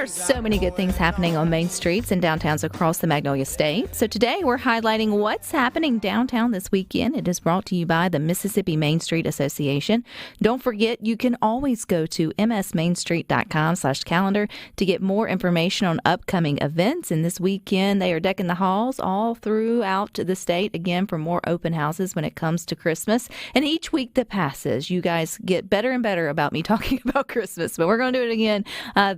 There are so many good things happening on main streets and downtowns across the Magnolia State. So today we're highlighting what's happening downtown this weekend. It is brought to you by the Mississippi Main Street Association. Don't forget, you can always go to msmainstreet.com/calendar to get more information on upcoming events. And this weekend, they are decking the halls all throughout the state, again, for more open houses when it comes to Christmas. And each week that passes, you guys get better and better about me talking about Christmas. But we're going to do it again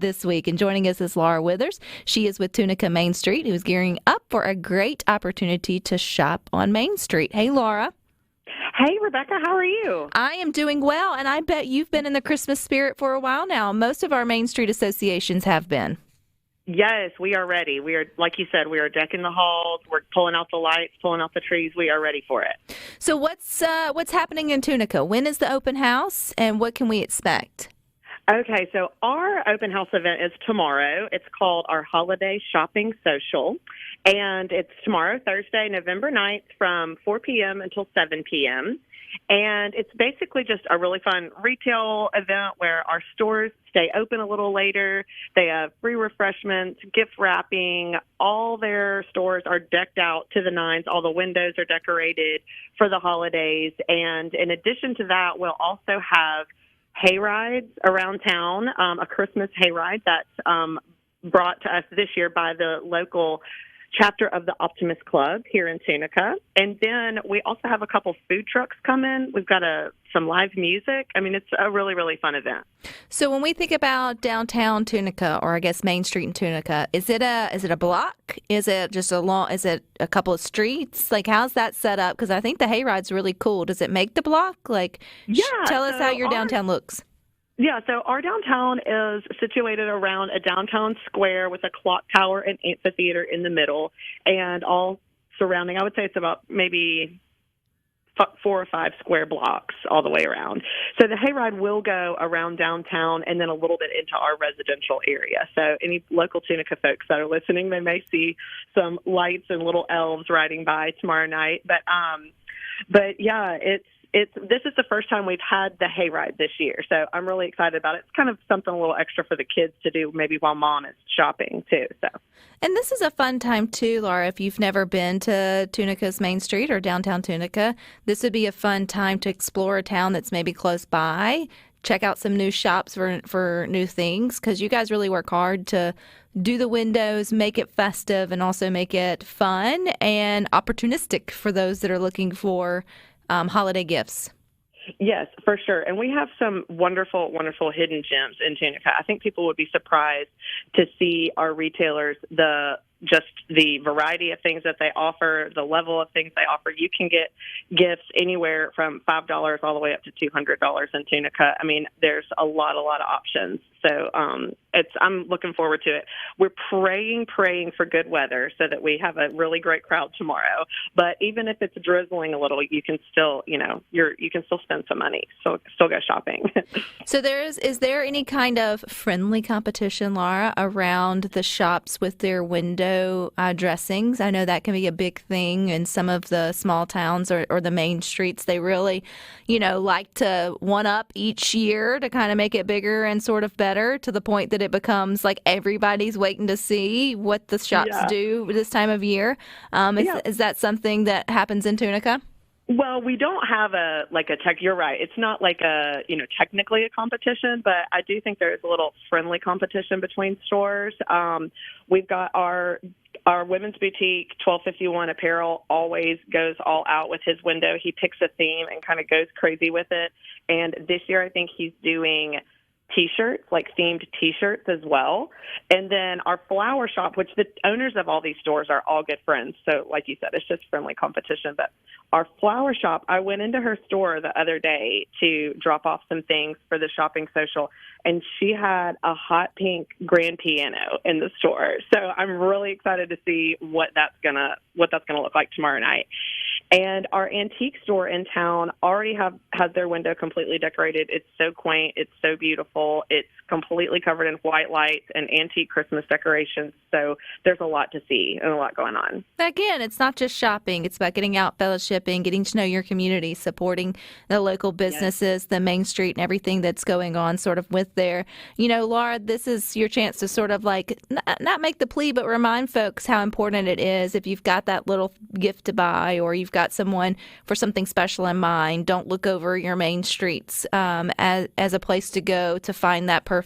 this week. And joining us is Laura Withers. She is with Tunica Main Street, who's gearing up for a great opportunity to shop on Main Street. Hey, Laura. Hey, Rebecca, how are you? I am doing well, and I bet you've been in the Christmas spirit for a while now. Most of our Main Street associations have been. Yes, we are ready. We are, like you said, we are decking the halls. We're pulling out the lights, pulling out the trees. We are ready for it. So what's happening in Tunica? When is the open house, and what can we expect? Okay, so our open house event is tomorrow. It's called our Holiday Shopping Social, and it's tomorrow, Thursday, November 9th, from 4 p.m. until 7 p.m., and it's basically just a really fun retail event where our stores stay open a little later. They have free refreshments, gift wrapping. All their stores are decked out to the nines. All the windows are decorated for the holidays, and in addition to that, we'll also have hay rides around town, a Christmas hayride that's brought to us this year by the local chapter of the Optimist Club here in Tunica. And then we also have a couple food trucks come in. We've got some live music. I mean, it's a really, really fun event. So when we think about downtown Tunica, or I guess Main Street in Tunica, is it a block? Is it just is it a couple of streets? Like, how's that set up? Because I think the hayride's really cool. Does it make the block? Like, tell us how your downtown looks. Yeah, so our downtown is situated around a downtown square with a clock tower and amphitheater in the middle, and all surrounding, I would say it's about maybe 4 or 5 square blocks all the way around. So the hayride will go around downtown and then a little bit into our residential area. So any local Tunica folks that are listening, they may see some lights and little elves riding by tomorrow night. But yeah, this is the first time we've had the hayride this year, so I'm really excited about it. It's kind of something a little extra for the kids to do maybe while mom is shopping too. And this is a fun time too, Laura. If you've never been to Tunica's Main Street or downtown Tunica, this would be a fun time to explore a town that's maybe close by, check out some new shops for new things, because you guys really work hard to do the windows, make it festive, and also make it fun and opportunistic for those that are looking for holiday gifts. Yes, for sure. And we have some wonderful, wonderful hidden gems in Tunica. I think people would be surprised to see our retailers, the variety of things that they offer, the level of things they offer. You can get gifts anywhere from $5 all the way up to $200 in Tunica. I mean, there's a lot of options. So I'm looking forward to it. We're praying for good weather so that we have a really great crowd tomorrow. But even if it's drizzling a little, you can still, you can still spend some money. So still go shopping. So is there any kind of friendly competition, Laura, around the shops with their window dressings? I know that can be a big thing in some of the small towns or the main streets. They really, like to one up each year to kind of make it bigger and sort of better, to the point that it becomes like everybody's waiting to see what the shops do this time of year. Is that something that happens in Tunica? Well, we don't have you're right. It's not like technically a competition, but I do think there is a little friendly competition between stores. We've got our women's boutique, 1251 Apparel, always goes all out with his window. He picks a theme and kind of goes crazy with it. And this year, I think he's doing T-shirts, like themed T-shirts as well. And then our flower shop, which the owners of all these stores are all good friends. So like you said, it's just friendly competition. But our flower shop, I went into her store the other day to drop off some things for the shopping social, and she had a hot pink grand piano in the store. So I'm really excited to see what that's gonna look like tomorrow night. And our antique store in town already has their window completely decorated. It's so quaint. It's so beautiful. It's completely covered in white lights and antique Christmas decorations. So there's a lot to see and a lot going on. Again, it's not just shopping. It's about getting out, fellowshipping, getting to know your community, supporting the local businesses, the Main Street, and everything that's going on sort of with there. Laura, this is your chance to sort of like not make the plea, but remind folks how important it is if you've got that little gift to buy or you've got someone for something special in mind. Don't look over your main streets as a place to go to find that perfect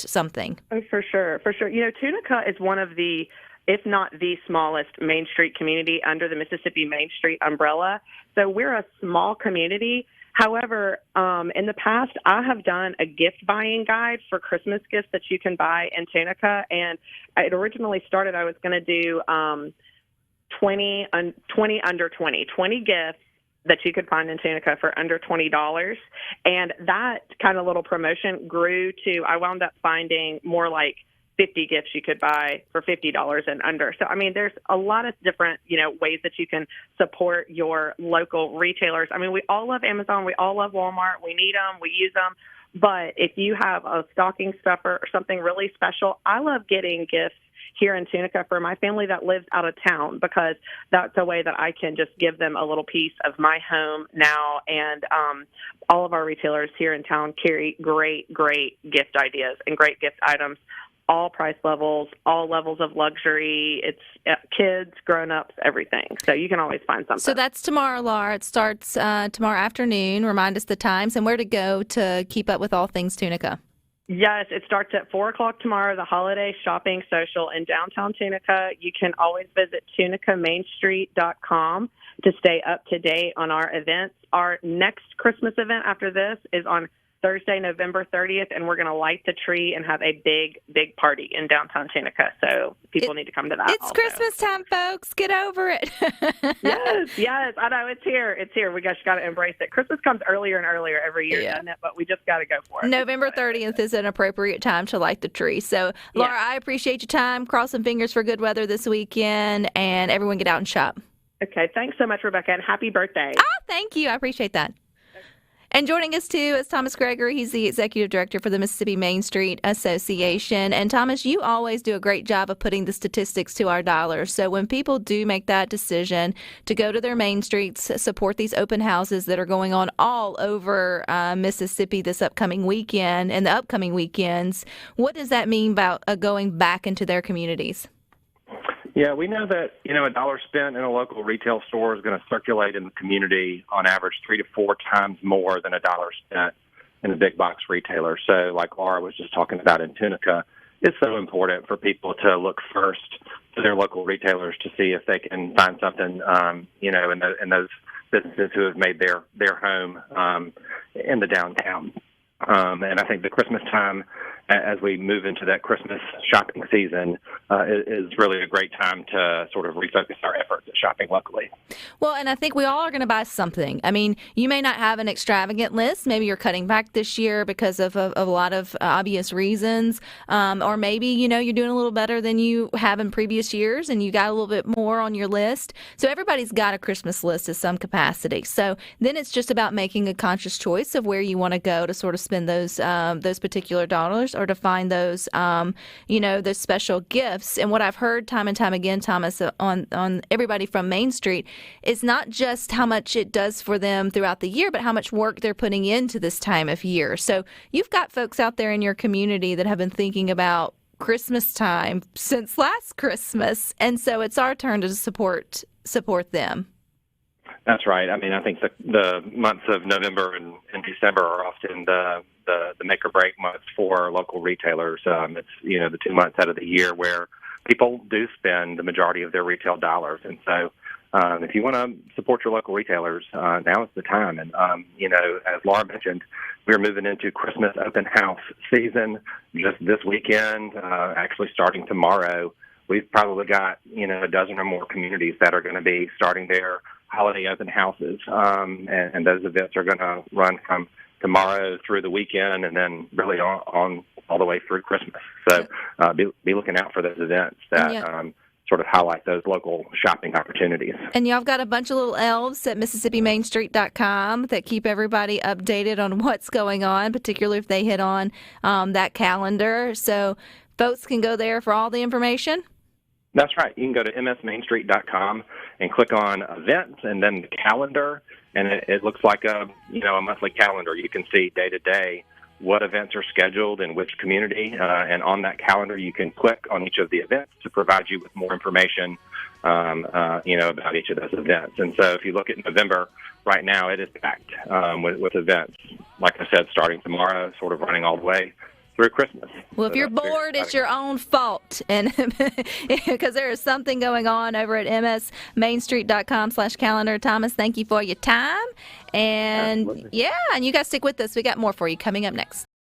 something. Oh, for sure. For sure. Tunica is one of the, if not the smallest Main Street community under the Mississippi Main Street umbrella. So we're a small community. However, in the past, I have done a gift buying guide for Christmas gifts that you can buy in Tunica. And it originally started, I was going to do 20 gifts that you could find in Tunica for under $20. And that kind of little promotion grew to, I wound up finding more like 50 gifts you could buy for $50 and under. So, there's a lot of different, ways that you can support your local retailers. We all love Amazon. We all love Walmart. We need them. We use them. But if you have a stocking stuffer or something really special, I love getting gifts here in Tunica for my family that lives out of town, because that's a way that I can just give them a little piece of my home now. And all of our retailers here in town carry great gift ideas and great gift items, all price levels, all levels of luxury. It's kids, grown-ups, everything. So you can always find something. So that's tomorrow, Laura. It starts tomorrow afternoon. Remind us the times and where to go to keep up with all things Tunica. Yes, it starts at 4 o'clock tomorrow, the Holiday Shopping Social in downtown Tunica. You can always visit tunicamainstreet.com to stay up to date on our events. Our next Christmas event after this is on Thursday, November 30th, and we're going to light the tree and have a big party in downtown Tunica. So people need to come to that. It's also Christmas time, folks. Get over it. Yes. I know. It's here. It's here. We just got to embrace it. Christmas comes earlier and earlier every year, doesn't it? But we just got to go for it. November 30th is an appropriate time to light the tree. So, Laura, I appreciate your time. Crossing fingers for good weather this weekend, and everyone get out and shop. Okay. Thanks so much, Rebecca, and happy birthday. Oh, thank you. I appreciate that. And joining us, too, is Thomas Gregory. He's the Executive Director for the Mississippi Main Street Association. And, Thomas, you always do a great job of putting the statistics to our dollars. So when people do make that decision to go to their main streets, support these open houses that are going on all over Mississippi this upcoming weekend and the upcoming weekends, what does that mean about going back into their communities? Yeah, we know that, a dollar spent in a local retail store is going to circulate in the community on average 3 to 4 times more than a dollar spent in a big box retailer. So like Laura was just talking about in Tunica, it's so important for people to look first to their local retailers to see if they can find something, in those businesses who have made their home in the downtown. And I think the Christmas time, as we move into that Christmas shopping season, is really a great time to sort of refocus our efforts at shopping locally. Well, and I think we all are going to buy something. You may not have an extravagant list. Maybe you're cutting back this year because of a lot of obvious reasons. Or maybe, you're doing a little better than you have in previous years and you got a little bit more on your list. So everybody's got a Christmas list of some capacity. So then it's just about making a conscious choice of where you want to go to sort of spend those particular dollars, or to find those, those special gifts. And what I've heard time and time again, Thomas, on everybody from Main Street, is not just how much it does for them throughout the year, but how much work they're putting into this time of year. So you've got folks out there in your community that have been thinking about Christmas time since last Christmas, and so it's our turn to support them. That's right. I think the months of November and December are often the make or break months for local retailers. It's, the 2 months out of the year where people do spend the majority of their retail dollars. And so if you want to support your local retailers, now is the time. And, as Laura mentioned, we're moving into Christmas open house season just this weekend, actually starting tomorrow. We've probably got, a dozen or more communities that are going to be starting their holiday open houses, and those events are going to run from tomorrow through the weekend and then really on all the way through Christmas. So be looking out for those events that sort of highlight those local shopping opportunities. And y'all got a bunch of little elves at MississippiMainStreet.com that keep everybody updated on what's going on, particularly if they hit on that calendar. So folks can go there for all the information? That's right. You can go to msmainstreet.com and click on events and then the calendar, and it looks like a monthly calendar. You can see day to day what events are scheduled in which community, and on that calendar you can click on each of the events to provide you with more information about each of those events. And so if you look at November, right now it is packed with events, like I said, starting tomorrow, sort of running all the way through Christmas. Well, if you're bored, it's your own fault, and because there is something going on over at msmainstreet.com/calendar. Thomas, thank you for your time, and Absolutely. yeah, and you guys stick with us. We got more for you coming up next.